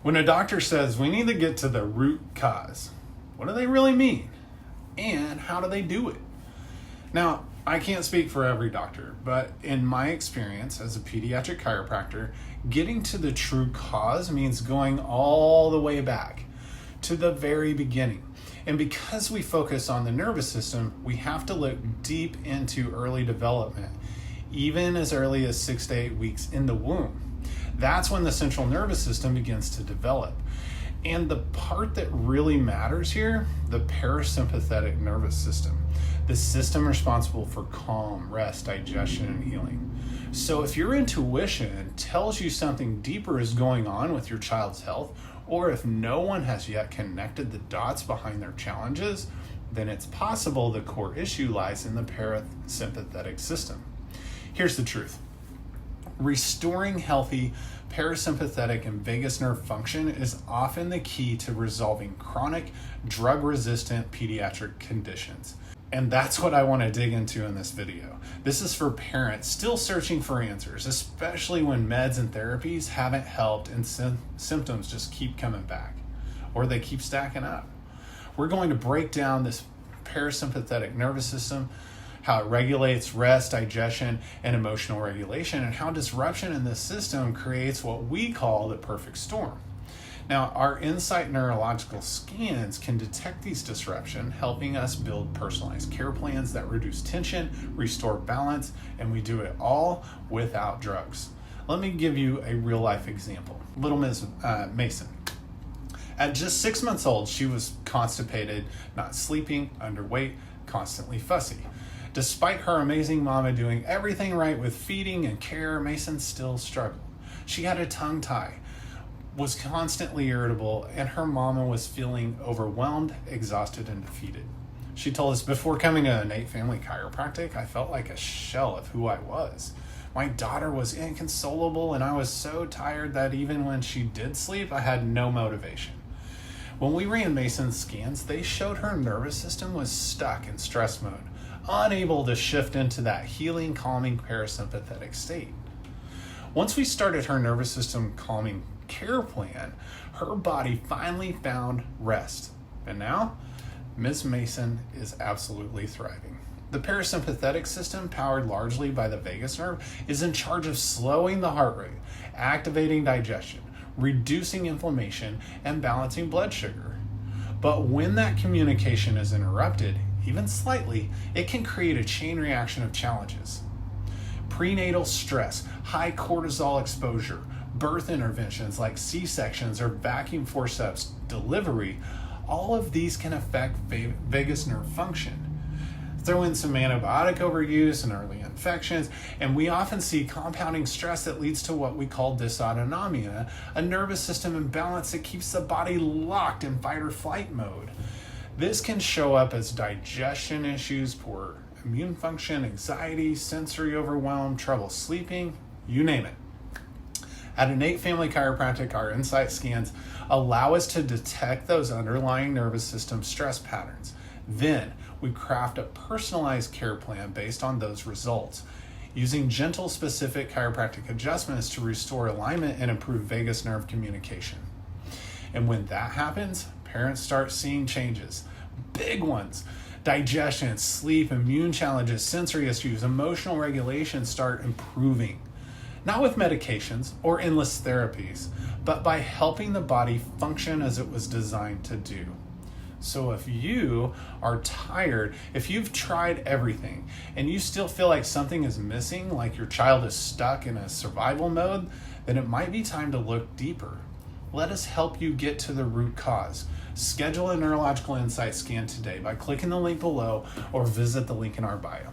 When a doctor says we need to get to the root cause, what do they really mean? And how do they do it? Now, I can't speak for every doctor, but in my experience as a pediatric chiropractor, getting to the true cause means going all the way back to the very beginning. And because we focus on the nervous system, we have to look deep into early development, even as early as 6 to 8 weeks in the womb. That's when the central nervous system begins to develop. And the part that really matters here, the parasympathetic nervous system, the system responsible for calm, rest, digestion, and healing. So if your intuition tells you something deeper is going on with your child's health, or if no one has yet connected the dots behind their challenges, then it's possible the core issue lies in the parasympathetic system. Here's the truth. Restoring healthy parasympathetic and vagus nerve function is often the key to resolving chronic, drug-resistant pediatric conditions. And that's what I want to dig into in this video. This is for parents still searching for answers, especially when meds and therapies haven't helped and symptoms just keep coming back, or they keep stacking up. We're going to break down this parasympathetic nervous system, how it regulates rest, digestion, and emotional regulation, and how disruption in this system creates what we call the perfect storm. Now, our Insight neurological scans can detect these disruptions, helping us build personalized care plans that reduce tension, restore balance, and we do it all without drugs. Let me give you a real-life example. Little Miss Macyn. At just 6 months old, she was constipated, not sleeping, underweight, constantly fussy. Despite her amazing mama doing everything right with feeding and care, Macyn still struggled. She had a tongue tie, was constantly irritable, and her mama was feeling overwhelmed, exhausted, and defeated. She told us, before coming to Innate Family Chiropractic, I felt like a shell of who I was. My daughter was inconsolable, and I was so tired that even when she did sleep, I had no motivation. When we ran Macyn's scans, they showed her nervous system was stuck in stress mode, unable to shift into that healing, calming parasympathetic state. Once we started her nervous system calming care plan, her body finally found rest. And now, Miss Macyn is absolutely thriving. The parasympathetic system, powered largely by the vagus nerve, is in charge of slowing the heart rate, activating digestion, reducing inflammation, and balancing blood sugar. But when that communication is interrupted, even slightly, it can create a chain reaction of challenges. Prenatal stress, high cortisol exposure, birth interventions like C-sections or vacuum forceps delivery, all of these can affect vagus nerve function. Throw in some antibiotic overuse and early infections, and we often see compounding stress that leads to what we call dysautonomia, a nervous system imbalance that keeps the body locked in fight or flight mode. This can show up as digestion issues, poor immune function, anxiety, sensory overwhelm, trouble sleeping, you name it. At Innate Family Chiropractic, our Insight scans allow us to detect those underlying nervous system stress patterns. Then we craft a personalized care plan based on those results, using gentle, specific chiropractic adjustments to restore alignment and improve vagus nerve communication. And when that happens, parents start seeing changes, big ones. Digestion, sleep, immune challenges, sensory issues, emotional regulation start improving. Not with medications or endless therapies, but by helping the body function as it was designed to do. So if you are tired, if you've tried everything and you still feel like something is missing, like your child is stuck in a survival mode, then it might be time to look deeper. Let us help you get to the root cause. Schedule a neurological insight scan today by clicking the link below or visit the link in our bio.